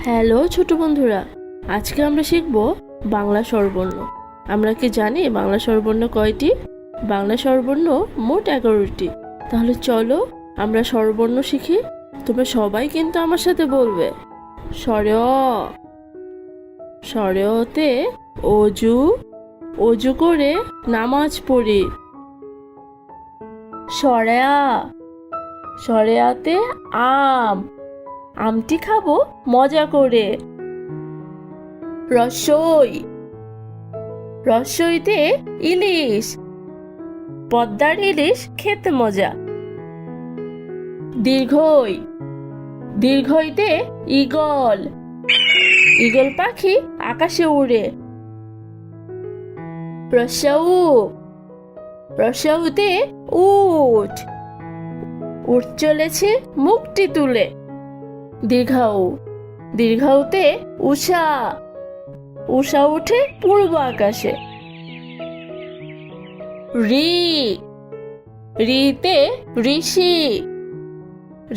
Hello ছোট বন্ধুরা, আজকে আমরা শিখব বাংলা স্বরবর্ণ। আমরা কি জানি বাংলা স্বরবর্ণ কয়টি? বাংলা স্বরবর্ণ মোট 11টি। তাহলে চলো আমরা স্বরবর্ণ শিখি। তোমরা সবাই কিন্তু আমার সাথে বলবে। স্বরে অ, স্বরে অতে অজু, অজু করে নামাজ পড়ি। স্বরে আ, স্বরে আতে আম, আমটি খাবো মজা করে। রসই, রসইতে ইলিশ, পদ্মার ইলিশ খেতে মজা। দীর্ঘই, দীর্ঘইতে ঈগল, ঈগল পাখি আকাশে উড়ে। রসৌ, রসৌতে উট, উট চলেছে মুখটি তুলে। দীর্ঘাউ, দীর্ঘাউতে উষা, উষা উঠে পূর্ব আকাশে। রি, রিতে ঋষি,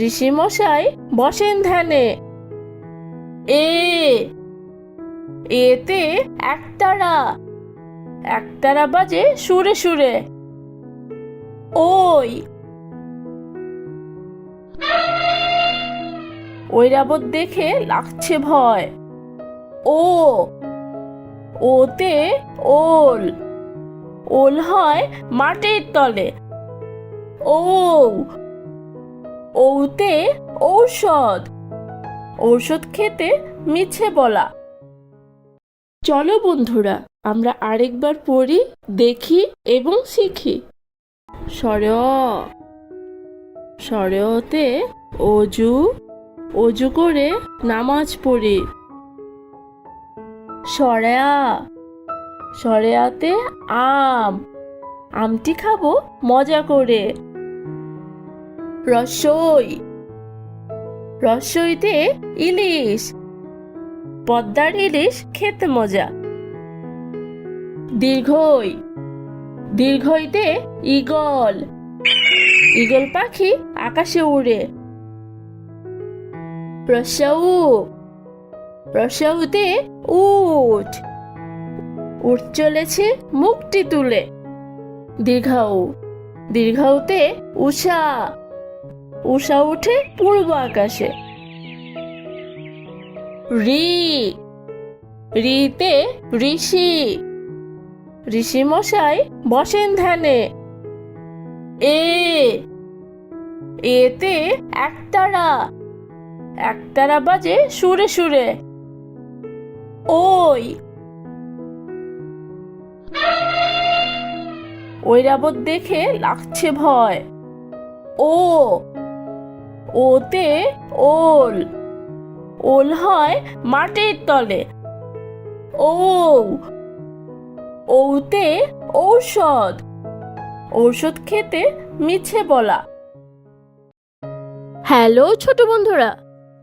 ঋষি মশাই বসেন ধ্যানে। এ, এতে একতারা, একতারা বাজে সুরে সুরে। ওই, ঐরাবত দেখে লাগছে ভয়। ও, ওতে ওল, ওল হয় মাটির তলে। ও, ওতে ঔষধ, ঔষধ খেতে মিছে বলা। চলো বন্ধুরা, আমরা আরেকবার পড়ি, দেখি এবং শিখি। স্বরে অ, স্বরে অতে অজু, অজু করে নামাজ পড়ি। স্বরে আ, স্বরে আতে আম, আমটি খাবো মজা করে। রসই, রসইতে ইলিশ, পদ্মার ইলিশ খেতে মজা। দীর্ঘই, দীর্ঘইতে ঈগল, ঈগল পাখি আকাশে উড়ে। রসৌ, রসৌতে উট, উট চলেছে মুখটি তুলে। দীর্ঘাউ, দীর্ঘাউতে উষা, উষা উঠে পূর্ব আকাশে। রি, রিতে ঋষি, ঋষি মশাই বসেন ধ্যানে। এ, এতে একতারা, একতারা বাজে সুরে সুরে। ওই, ঐরাবত দেখে লাগছে ভয়। ও, ওতে ওল, ওল হয় মাটির তলে। ও, ওতে ঔষধ, ঔষধ খেতে মিছে বলা। হ্যালো ছোট বন্ধুরা,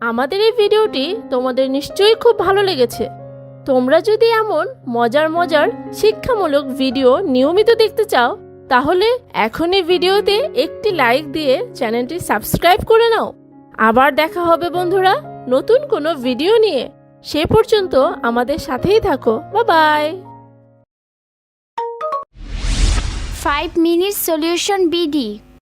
আমাদের এই ভিডিওটি তোমাদের নিশ্চয়ই খুব ভালো লেগেছে। তোমরা যদি এমন মজার মজার শিক্ষামূলক ভিডিও নিয়মিত দেখতে চাও, তাহলে এখনই ভিডিওতে একটি লাইক দিয়ে চ্যানেলটি সাবস্ক্রাইব করে নাও। আবার দেখা হবে বন্ধুরা নতুন কোনো ভিডিও নিয়ে। সে পর্যন্ত আমাদের সাথেই থাকো। বাই। 5 minutes solution BD